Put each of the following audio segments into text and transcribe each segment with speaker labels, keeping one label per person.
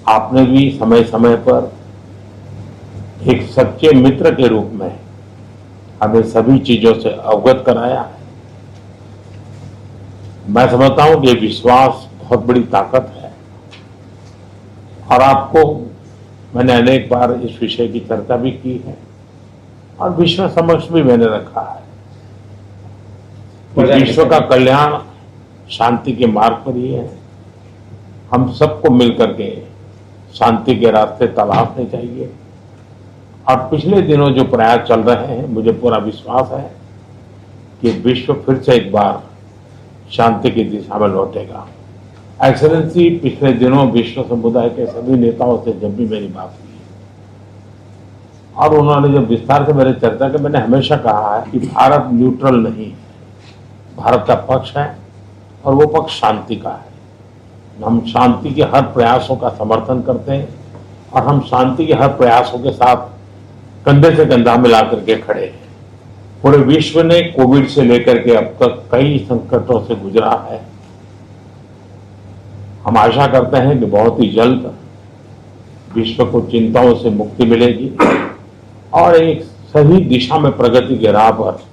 Speaker 1: आपने भी समय समय पर एक सच्चे मित्र के रूप में हमें सभी चीजों से अवगत कराया है। मैं समझता हूं कि विश्वास बहुत बड़ी ताकत है और आपको मैंने अनेक बार इस विषय की चर्चा भी की है और विश्व समक्ष भी मैंने रखा है कि विश्व का कल्याण शांति के मार्ग पर ही है। हम सबको मिलकर के शांति के रास्ते तलाशने चाहिए और पिछले दिनों जो प्रयास चल रहे हैं, मुझे पूरा विश्वास है कि विश्व फिर से एक बार शांति की दिशा में लौटेगा। एक्सेलेंसी, पिछले दिनों विश्व समुदाय के सभी नेताओं से जब भी मेरी बात हुई और उन्होंने जब विस्तार से मेरे चर्चा की, मैंने हमेशा कहा है कि भारत न्यूट्रल नहीं है, भारत का पक्ष है और वो पक्ष शांति का है। हम शांति के हर प्रयासों का समर्थन करते हैं और हम शांति के हर प्रयासों के साथ कंधे से कंधा मिला करके खड़े हैं। पूरे विश्व ने कोविड से लेकर के अब तक कई संकटों से गुजरा है। हम आशा करते हैं कि बहुत ही जल्द विश्व को चिंताओं से मुक्ति मिलेगी और एक सही दिशा में प्रगति के राह पर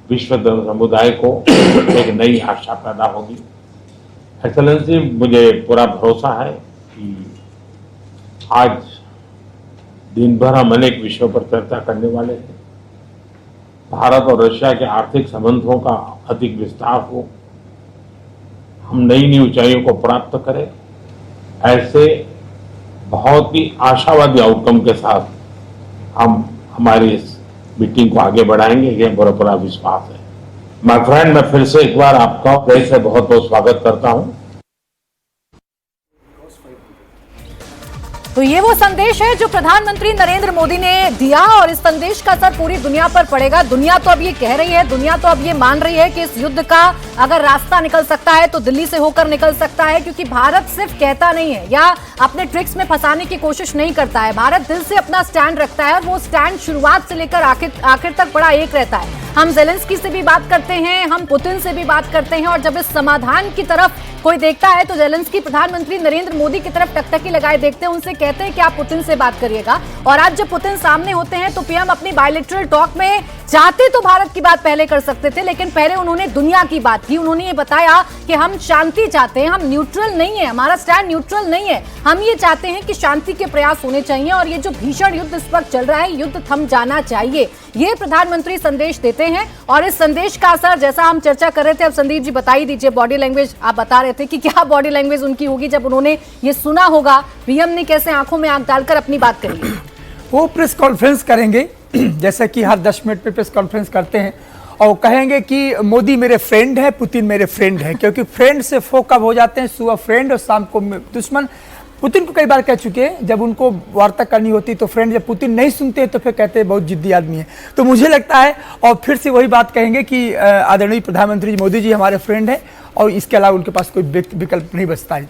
Speaker 1: विश्व समुदाय को एक नई आशा पैदा होगी। एक्सेलेंसी, मुझे पूरा भरोसा है कि आज दिन भर हम अनेक विषयों पर चर्चा करने वाले हैं। भारत और रशिया के आर्थिक संबंधों का अधिक विस्तार हो, हम नई नई ऊंचाइयों को प्राप्त करें, ऐसे बहुत ही आशावादी आउटकम के साथ हम हमारी इस मीटिंग को आगे बढ़ाएंगे, ये मेरा पूरा विश्वास है। माय फ्रेंड, मैं फिर से एक बार आपका दिल से बहुत बहुत स्वागत करता हूं।
Speaker 2: तो ये वो संदेश है जो प्रधानमंत्री नरेंद्र मोदी ने दिया और इस संदेश का असर पूरी दुनिया पर पड़ेगा। दुनिया तो अब ये कह रही है, दुनिया तो अब ये मान रही है कि इस युद्ध का अगर रास्ता निकल सकता है तो दिल्ली से होकर निकल सकता है, क्योंकि भारत सिर्फ कहता नहीं है या अपने ट्रिक्स में फंसाने की कोशिश नहीं करता है। भारत दिल से अपना स्टैंड रखता है और वो स्टैंड शुरुआत से लेकर आखिर तक बड़ा एक रहता है। हम ज़ेलेंस्की से भी बात करते हैं, हम पुतिन से भी बात करते हैं और जब इस समाधान की तरफ कोई देखता है तो ज़ेलेंस्की प्रधानमंत्री नरेंद्र मोदी की तरफ टकटकी लगाए देखते हैं, उनसे कहते हैं कि आप पुतिन से बात करिएगा। और आज जब पुतिन सामने होते हैं तो पीएम अपनी बायलैटरल टॉक में चाहते तो भारत की बात पहले कर सकते थे, लेकिन पहले उन्होंने दुनिया की बात की। उन्होंने ये बताया कि हम शांति चाहते हैं, हम न्यूट्रल नहीं है, हमारा स्टैंड न्यूट्रल नहीं है, हम ये चाहते हैं कि शांति के प्रयास होने चाहिए और ये जो भीषण युद्ध इस वक्त चल रहा है, युद्ध थम जाना चाहिए, ये प्रधानमंत्री संदेश देते हैं। और इस संदेश का असर, जैसा हम चर्चा कर रहे थे, अब संदीप जी बता ही दीजिए, बॉडी लैंग्वेज आप बता रहे थे कि क्या बॉडी लैंग्वेज उनकी होगी जब उन्होंने ये सुना होगा, पीएम ने कैसे आंखों में आंख डालकर अपनी बात करी।
Speaker 3: वो प्रेस कॉन्फ्रेंस करेंगे जैसे कि हर 10 मिनट पे प्रेस कॉन्फ्रेंस करते हैं और कहेंगे कि मोदी मेरे फ्रेंड है, पुतिन मेरे फ्रेंड है, क्योंकि फ्रेंड से फो कब हो जाते हैं, सुबह फ्रेंड और शाम को दुश्मन। पुतिन को कई बार कह चुके हैं, जब उनको वार्ता करनी होती तो फ्रेंड, जब पुतिन नहीं सुनते तो फिर कहते हैं बहुत जिद्दी आदमी है। तो मुझे लगता है और फिर से वही बात कहेंगे कि आदरणीय प्रधानमंत्री मोदी जी हमारे फ्रेंड हैं और इसके अलावा उनके पास कोई विकल्प नहीं बचता है।